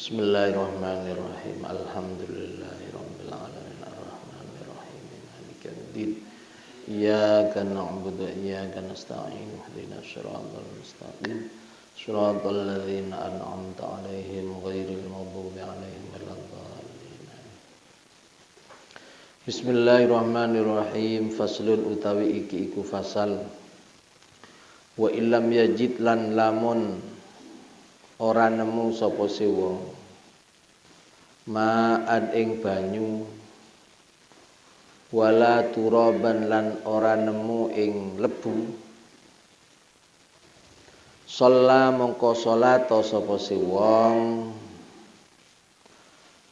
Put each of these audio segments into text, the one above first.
Bismillahirrahmanirrahim. Alhamdulillahirabbil alamin arrahmanir rahim maliki yaumiddin. Iyyaka na'budu wa iyyaka nasta'in. Ihdinas siratal mustaqim. Shiratal ladzina an'amta 'alaihim ghairil maghdubi 'alaihim waladdallin. Bismillahirrahmanirrahim. Faslun utawi iki iku fasal. Wa illam yajid lan lamun ora nemu sapa si wong ma'an ing banyu wala turaban lan ora nemu ing lebu shalla mongko salat sapa si wong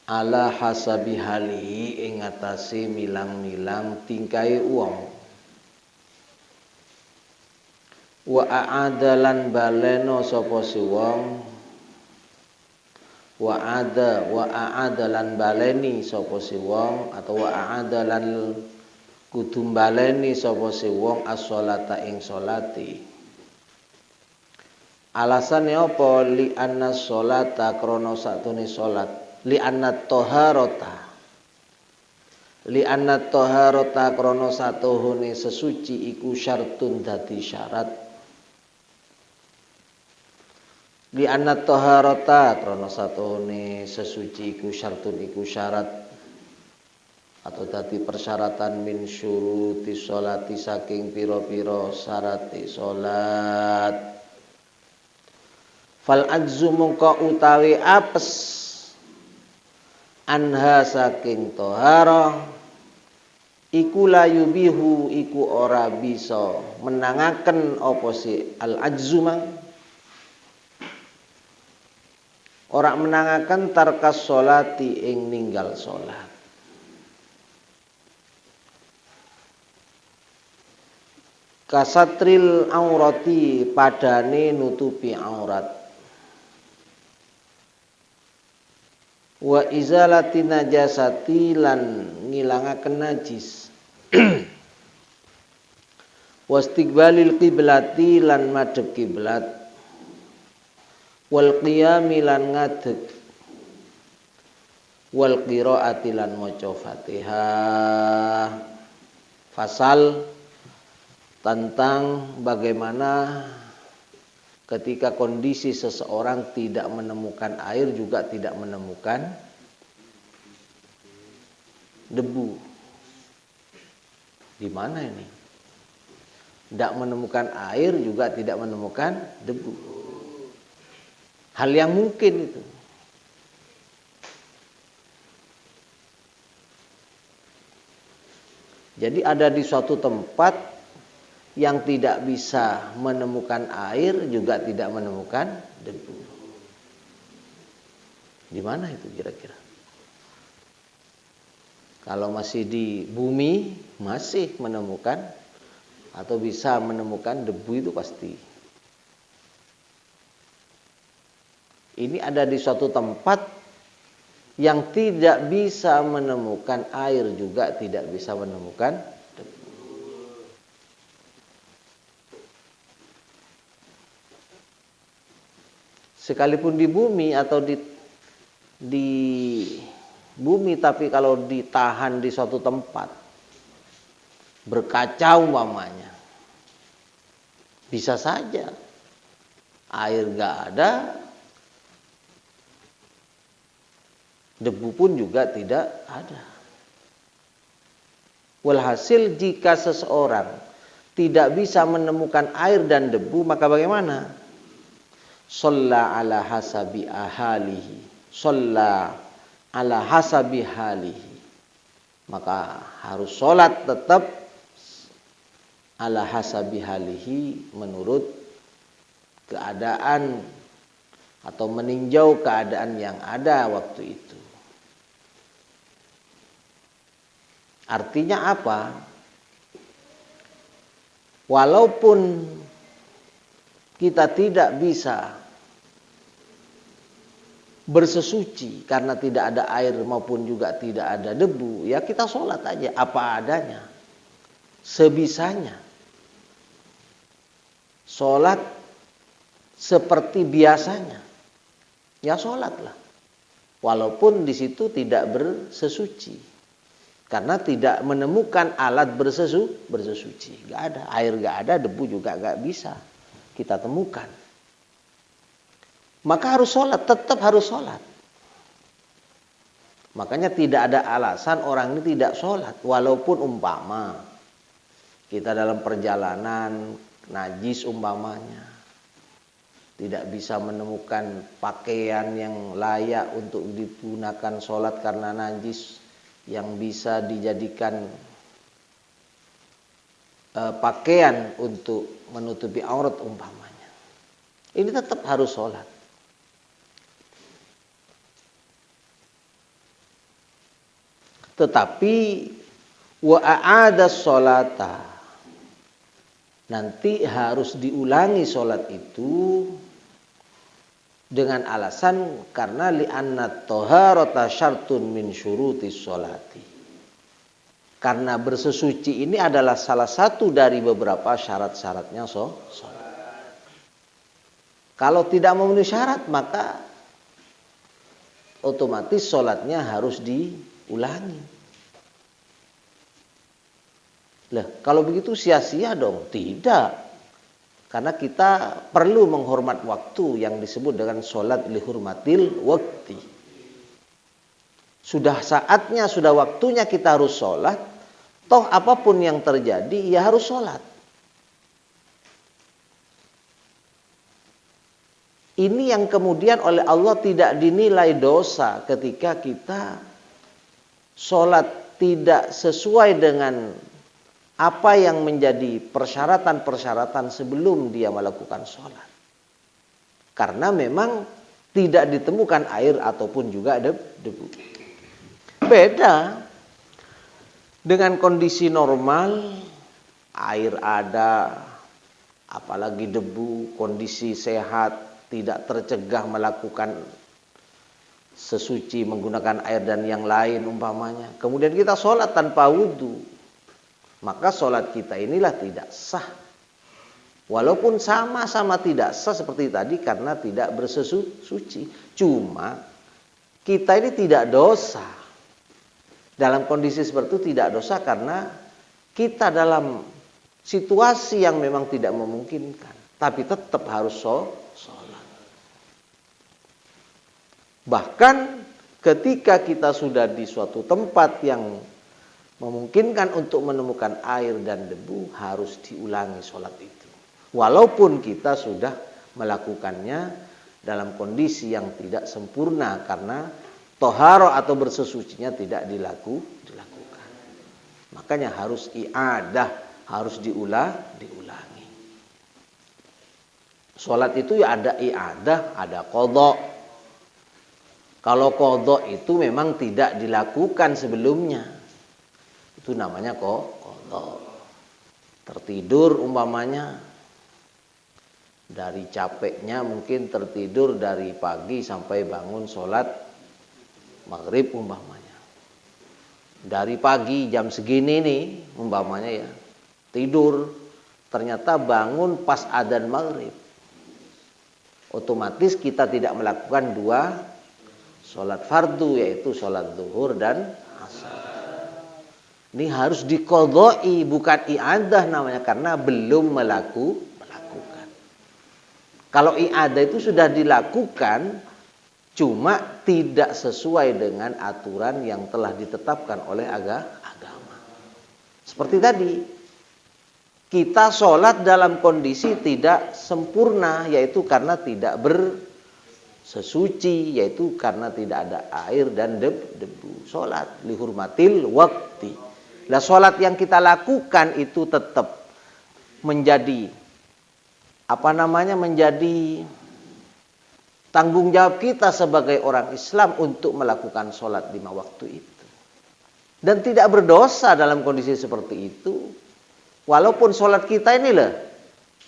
ala hasabi hali ing atase milang-milang tingkahe wong wa a'adalan baleno sapa si wong wa a'adalan baleni sapa si wong atau wa a'adalan kudu baleni sapa si wong as-sholata ing sholati. Alasane apa li anna sholata krana satune salat li anna taharata krana satuhune sesuci iku syartun dadi syarat. Li anna taharata krana satune sesuci iku syartun iku syarat atau dadi persyaratan min syuruti sholati saking pira-pira syarate salat. Fal ajzu mongko utawi apes anha saking taharah iku layubihu iku ora bisa menangaken apa si al ajzu mang ora menangaken tarkas sholati ing ninggal sholat. Kasatril aurati padane nutupi aurat. Wa izalati najasati lan ngilangaken najis. Wastiqbalil qiblati lan madhep kiblat. Wal qiyami lan ngadeg wal qiraati lan maca Fatihah. Fasal tentang bagaimana ketika kondisi seseorang tidak menemukan air juga tidak menemukan debu. Di mana ini? Tidak menemukan air juga tidak menemukan debu. Hal yang mungkin itu. Jadi ada di suatu tempat yang tidak bisa menemukan air juga tidak menemukan debu. Di mana itu kira-kira? Kalau masih di bumi masih menemukan atau bisa menemukan debu itu pasti. Ini ada di suatu tempat yang tidak bisa menemukan air juga tidak bisa menemukan debu. Sekalipun di bumi atau di bumi tapi kalau ditahan di suatu tempat berkacau umpamanya bisa saja air gak ada, debu pun juga tidak ada. Walhasil jika seseorang tidak bisa menemukan air dan debu maka bagaimana? Shalla ala hasabi ahalihi. Shalla ala hasabi halihi. Maka harus sholat tetap ala hasabi halihi menurut keadaan atau meninjau keadaan yang ada waktu itu. Artinya apa? Walaupun kita tidak bisa bersesuci karena tidak ada air maupun juga tidak ada debu, ya kita sholat aja apa adanya, sebisanya. Sholat seperti biasanya. Ya sholatlah. Walaupun di situ tidak bersesuci. Karena tidak menemukan alat bersesuci. Nggak ada, air nggak ada, debu juga nggak bisa kita temukan. Maka harus sholat, tetap harus sholat. Makanya tidak ada alasan orang ini tidak sholat. Walaupun umpama kita dalam perjalanan najis umpamanya, tidak bisa menemukan pakaian yang layak untuk digunakan sholat karena najis, yang bisa dijadikan pakaian untuk menutupi aurat umpamanya. Ini tetap harus sholat. Tetapi wa a'ada sholata, nanti harus diulangi sholat itu dengan alasan karena li'anna taharata syartun min syurutis sholati. Karena bersesuci ini adalah salah satu dari beberapa syarat-syaratnya sholat. Kalau tidak memenuhi syarat maka otomatis sholatnya harus diulangi. Lah, kalau begitu sia-sia dong? Tidak. Karena kita perlu menghormat waktu yang disebut dengan sholat lihurmatil wakti. Sudah saatnya, sudah waktunya kita harus sholat. Toh apapun yang terjadi, ya harus sholat. Ini yang kemudian oleh Allah tidak dinilai dosa ketika kita sholat tidak sesuai dengan apa yang menjadi persyaratan-persyaratan sebelum dia melakukan sholat. Karena memang tidak ditemukan air ataupun juga debu. Beda dengan kondisi normal, air ada, apalagi debu, kondisi sehat, tidak tercegah melakukan sesuci menggunakan air dan yang lain umpamanya. Kemudian kita sholat tanpa wudhu. Maka sholat kita inilah tidak sah. Walaupun sama-sama tidak sah seperti tadi karena tidak bersesuci. Cuma kita ini tidak dosa. Dalam kondisi seperti itu tidak dosa karena kita dalam situasi yang memang tidak memungkinkan. Tapi tetap harus sholat. Bahkan ketika kita sudah di suatu tempat yang memungkinkan untuk menemukan air dan debu, harus diulangi sholat itu. Walaupun kita sudah melakukannya dalam kondisi yang tidak sempurna karena toharo atau bersesucinya tidak dilakukan. Makanya harus i'adah, harus diulangi. Sholat itu ya ada i'adah, ada qadha. Kalau qadha itu memang tidak dilakukan sebelumnya. Itu namanya qadha. Tertidur umpamanya, dari capeknya mungkin tertidur dari pagi sampai bangun sholat maghrib umpamanya. Dari pagi jam segini nih umpamanya ya, tidur, ternyata bangun pas adzan maghrib. Otomatis kita tidak melakukan dua sholat fardu, yaitu sholat zuhur dan asar. Ini harus diqadha'i, bukan i'adah namanya, karena belum melakukan. Kalau i'adah itu sudah dilakukan, cuma tidak sesuai dengan aturan yang telah ditetapkan oleh agama. Seperti tadi, kita sholat dalam kondisi tidak sempurna, yaitu karena tidak bersesuci, yaitu karena tidak ada air dan debu. Sholat lihurmatil wakti. Nah, sholat yang kita lakukan itu tetap menjadi menjadi tanggung jawab kita sebagai orang Islam untuk melakukan sholat 5 waktu itu. Dan tidak berdosa dalam kondisi seperti itu. Walaupun sholat kita ini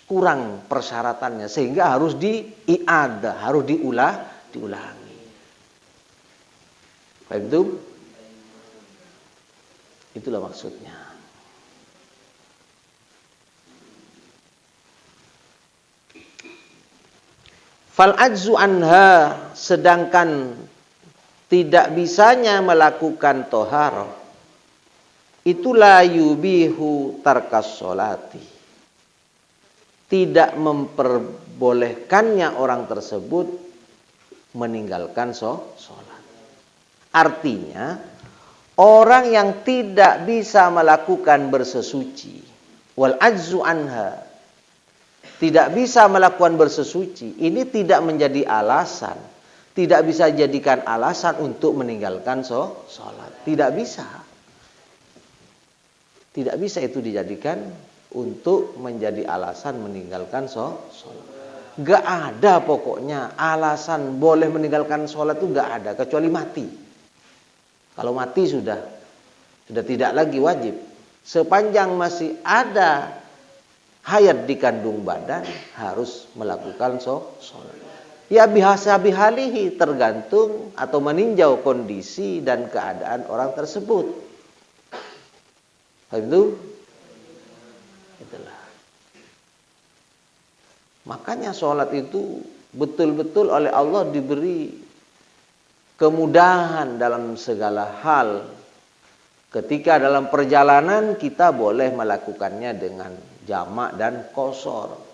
kurang persyaratannya sehingga harus di'iadah, harus diulangi. Paham itu? Itulah maksudnya. Fal ajzu anha, sedangkan tidak bisanya melakukan toharoh, itulah yubihu tarkas sholati, tidak memperbolehkannya orang tersebut meninggalkan sholat. Artinya orang yang tidak bisa melakukan bersesuci, wal ajzu anha, tidak bisa melakukan bersesuci, ini tidak menjadi alasan, tidak bisa jadikan alasan untuk meninggalkan sholat. Tidak bisa. Tidak bisa itu dijadikan untuk menjadi alasan meninggalkan sholat. Gak ada pokoknya alasan boleh meninggalkan sholat itu gak ada, kecuali mati. Kalau mati sudah tidak lagi wajib. Sepanjang masih ada hayat di kandung badan, harus melakukan sholat. Ya bihasa bihalihi, tergantung atau meninjau kondisi dan keadaan orang tersebut. Itulah. Makanya sholat itu betul-betul oleh Allah diberi kemudahan dalam segala hal. Ketika dalam perjalanan kita boleh melakukannya dengan jamak dan qashar.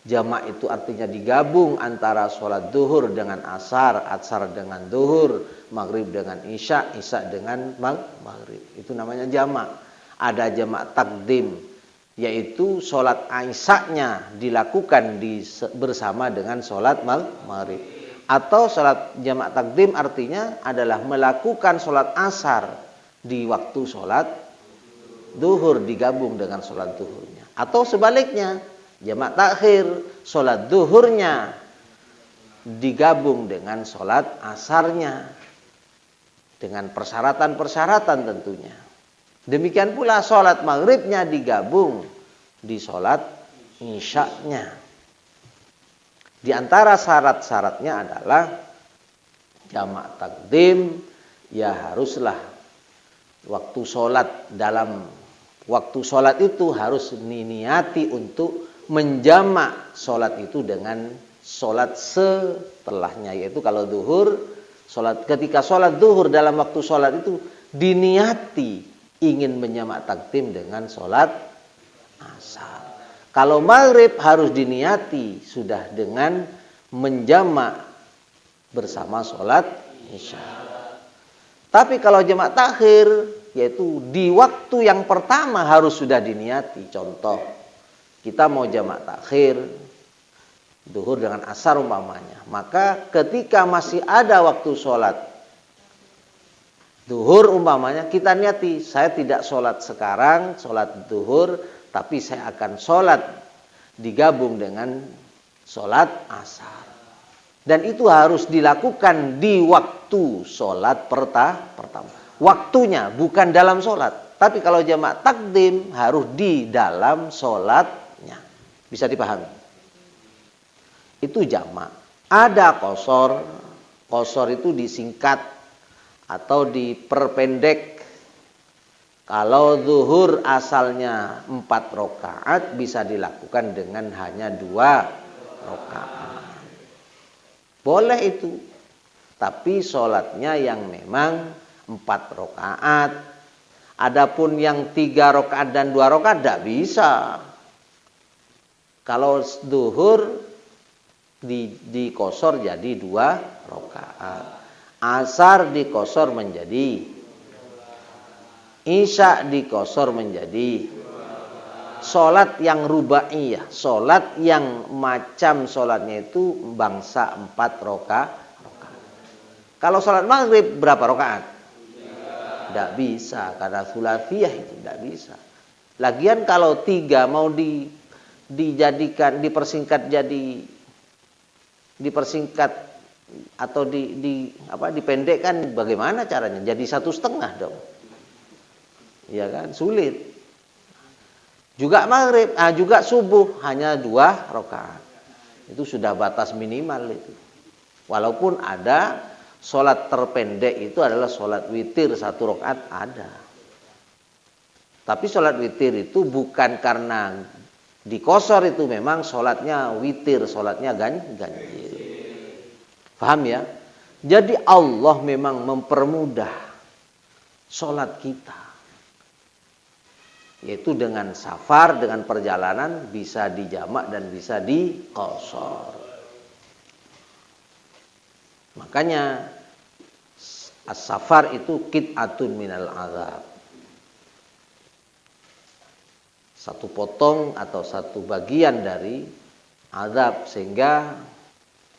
Jamak itu artinya digabung antara sholat duhur dengan asar, asar dengan duhur, maghrib dengan isya, isya dengan maghrib. Itu namanya jamak. Ada jamak takdim, yaitu sholat isya'nya dilakukan bersama dengan sholat maghrib. Atau sholat jamak takdim artinya adalah melakukan sholat asar di waktu sholat duhur digabung dengan sholat duhurnya. Atau sebaliknya, jamak takhir, sholat duhurnya digabung dengan sholat asarnya dengan persyaratan-persyaratan tentunya. Demikian pula sholat maghribnya digabung di sholat isya'nya. Di antara syarat-syaratnya adalah jamak takdim, ya haruslah waktu sholat, dalam waktu sholat itu harus diniati untuk menjamak sholat itu dengan sholat setelahnya. Yaitu kalau duhur, ketika sholat duhur dalam waktu sholat itu diniati ingin menjamak takdim dengan sholat asar. Kalau maghrib harus diniati sudah dengan menjamak bersama sholat isya. Tapi kalau jamak takhir, yaitu di waktu yang pertama harus sudah diniati. Contoh, kita mau jamak takhir duhur dengan asar umpamanya, maka ketika masih ada waktu sholat duhur umpamanya, kita niati, saya tidak sholat sekarang, sholat duhur, tapi saya akan sholat digabung dengan sholat asar. Dan itu harus dilakukan di waktu sholat pertama. Waktunya bukan dalam sholat. Tapi kalau jamak takdim harus di dalam sholatnya. Bisa dipahami? Itu jamak. Ada qashar. Qashar itu disingkat atau diperpendek. Kalau zuhur asalnya 4 rakaat bisa dilakukan dengan hanya 2 rakaat. Boleh itu. Tapi sholatnya yang memang 4 rakaat. Adapun yang 3 rakaat dan 2 rakaat tidak bisa. Kalau zuhur di qashar jadi 2 rakaat. Asar di qashar menjadi, isya di qashar menjadi. Sholat yang rubaiyah, sholat yang macam sholatnya itu bangsa 4 rakaat. Kalau sholat maghrib berapa rakaat? Tidak bisa, karena thulathiyah itu tidak bisa. Lagian kalau 3 mau dijadikan, dipersingkat atau dipendekkan, bagaimana caranya? Jadi 1,5 dong. Ya kan, sulit. Juga maghrib, juga subuh hanya 2 rakaat. Itu sudah batas minimal itu. Walaupun ada sholat terpendek itu adalah sholat witir 1 rakaat ada. Tapi sholat witir itu bukan karena di qashar itu memang sholatnya witir, sholatnya ganjil. Paham ya? Jadi Allah memang mempermudah sholat kita. Yaitu dengan safar, dengan perjalanan bisa dijamak dan bisa diqashar. Makanya as-safar itu qit'atun minal azab. Satu potong atau satu bagian dari azab, sehingga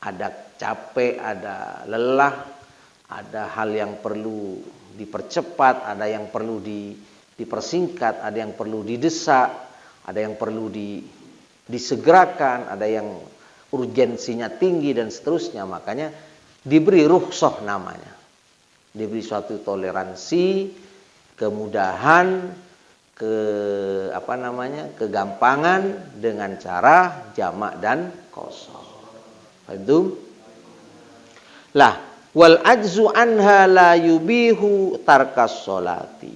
ada capek, ada lelah, ada hal yang perlu dipercepat, ada yang perlu dipersingkat, ada yang perlu didesak, ada yang perlu disegerakan, ada yang urgensinya tinggi dan seterusnya. Makanya diberi rukhsah namanya. Diberi suatu toleransi, kemudahan, kegampangan dengan cara jamak dan qashar. Paham? Lah, wal ajzu anha la yubihu tarkas sholati.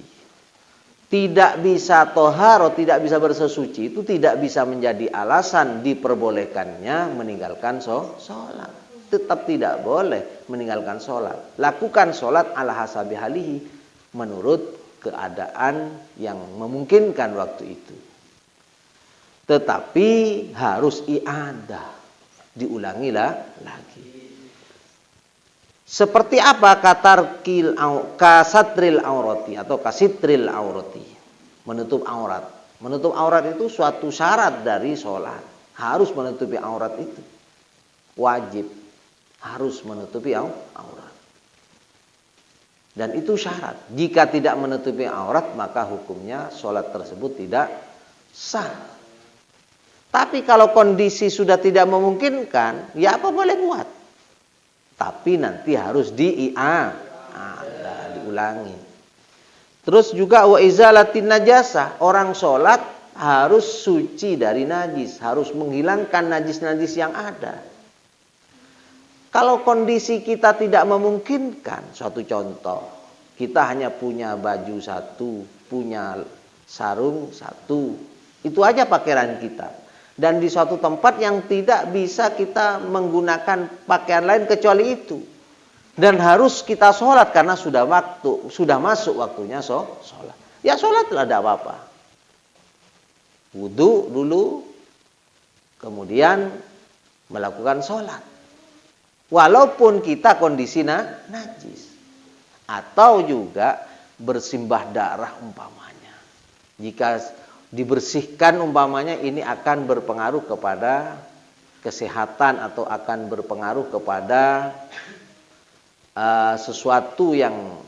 Tidak bisa toharo, tidak bisa bersesuci, itu tidak bisa menjadi alasan diperbolehkannya meninggalkan sholat. Tetap tidak boleh meninggalkan sholat. Lakukan sholat ala hasabi halihi, menurut keadaan yang memungkinkan waktu itu. Tetapi harus i'adah, diulangilah lagi. Seperti apa kasatril aurati atau kasitril aurati, menutup aurat. Menutup aurat itu suatu syarat dari sholat. Harus menutupi aurat itu. Wajib. Harus menutupi aurat. Dan itu syarat. Jika tidak menutupi aurat, maka hukumnya sholat tersebut tidak sah. Tapi kalau kondisi sudah tidak memungkinkan, ya apa boleh buat. Tapi nanti harus diulangi. Terus juga wa izalatin najasah. Orang sholat harus suci dari najis. Harus menghilangkan najis-najis yang ada. Kalau kondisi kita tidak memungkinkan, suatu contoh, kita hanya punya baju satu, punya sarung satu, itu aja pakaian kita. Dan di suatu tempat yang tidak bisa kita menggunakan pakaian lain kecuali itu. Dan harus kita sholat karena sudah masuk waktunya sholat. Ya sholatlah, tidak apa-apa. Wudu dulu, kemudian melakukan sholat. Walaupun kita kondisi najis. Atau juga bersimbah darah umpamanya. Jika dibersihkan umpamanya, ini akan berpengaruh kepada kesehatan atau akan berpengaruh kepada sesuatu yang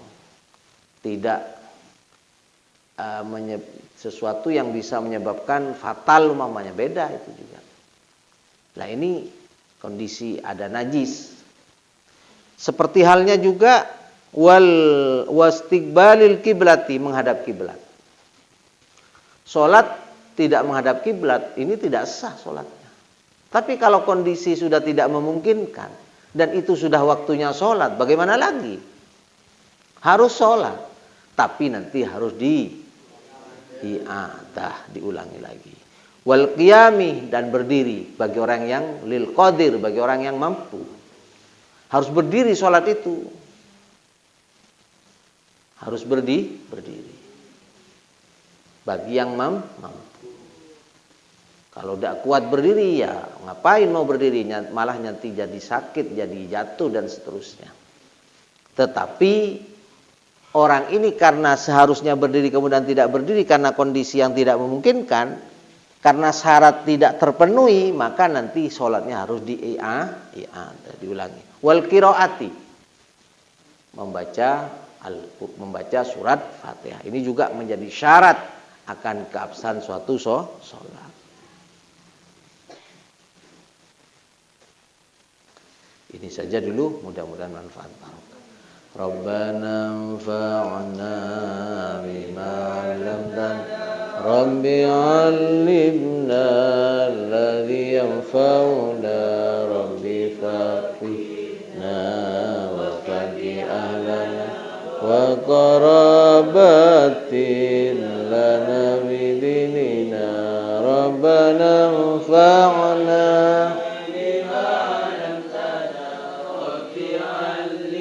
tidak sesuatu yang bisa menyebabkan fatal umpamanya, beda itu juga. Nah ini kondisi ada najis. Seperti halnya juga wastiqbalil kiblati, menghadap kiblat. Salat tidak menghadap kiblat, ini tidak sah salatnya. Tapi kalau kondisi sudah tidak memungkinkan dan itu sudah waktunya salat, bagaimana lagi? Harus salat, tapi nanti harus diulangi lagi. Wal qiyami, dan berdiri bagi orang yang lil qadir, bagi orang yang mampu. Harus berdiri sholat itu. Harus berdiri. Bagi yang mampu. Kalau tidak kuat berdiri, ya ngapain mau berdiri? Malah nanti jadi sakit, jadi jatuh dan seterusnya. Tetapi orang ini karena seharusnya berdiri kemudian tidak berdiri karena kondisi yang tidak memungkinkan, karena syarat tidak terpenuhi, maka nanti sholatnya harus diulangi. Wal qiraati, membaca surat Fatihah. Ini juga menjadi syarat akan keabsahan suatu sholat. Ini saja dulu, mudah-mudahan manfaat. Rabbana anfa'na bima 'allamtana Rabbi 'allimna alladhi yanfa'una Rabbi faqihna wa faqih ahlana wa qarabatin lana bidinina Rabbana anfa'na bima 'allamtana Rabbi 'allimna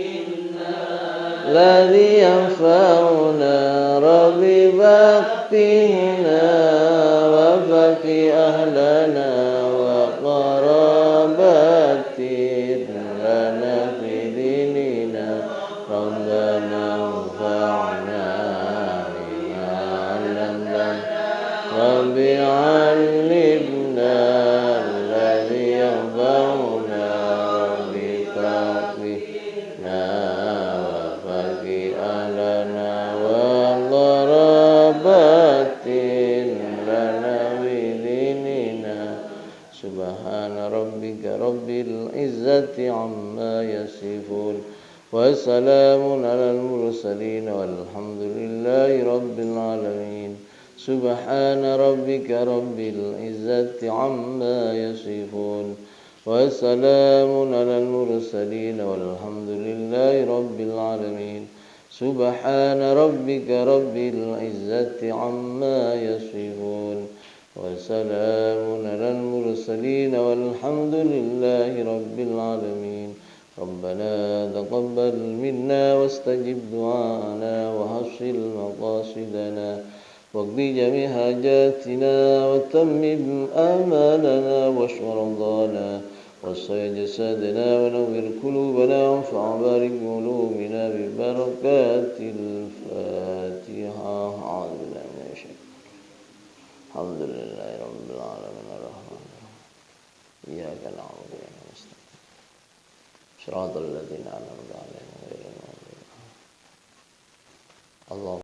الذي ينفعنا رب بقتنا وفق أهلنا وقراباتنا في ديننا ربنا انفعنا بما علمتنا رب علمنا الذي ينفعنا رب فقهنا وفق أهلنا وقراباتنا في ديننا سبحان ربك رب العزة عما يصفون وسلام على المرسلين والحمد لله رب العالمين سبحان ربك رب العزة عما يصفون وسلام على المرسلين والحمد لله رب العالمين سبحان ربك رب العزة عما يصفون وسلام على المرسلين والحمد لله رب العالمين ربنا تقبل منا واستجب دعاءنا وحصل مقاصدنا واقض جميع حاجاتنا وتمم آمالنا واشف مرضانا واشف جسادنا ونور قلوبنا وانفع بارك قلوبنا ببركات الفاتحة أعوذ بالله من الشيطان الحمد لله رب العالمين الرحمن الرحيم إياك نعبد وإياك نستعين صراط الذين أنعمت عليهم غير المغضوب عليهم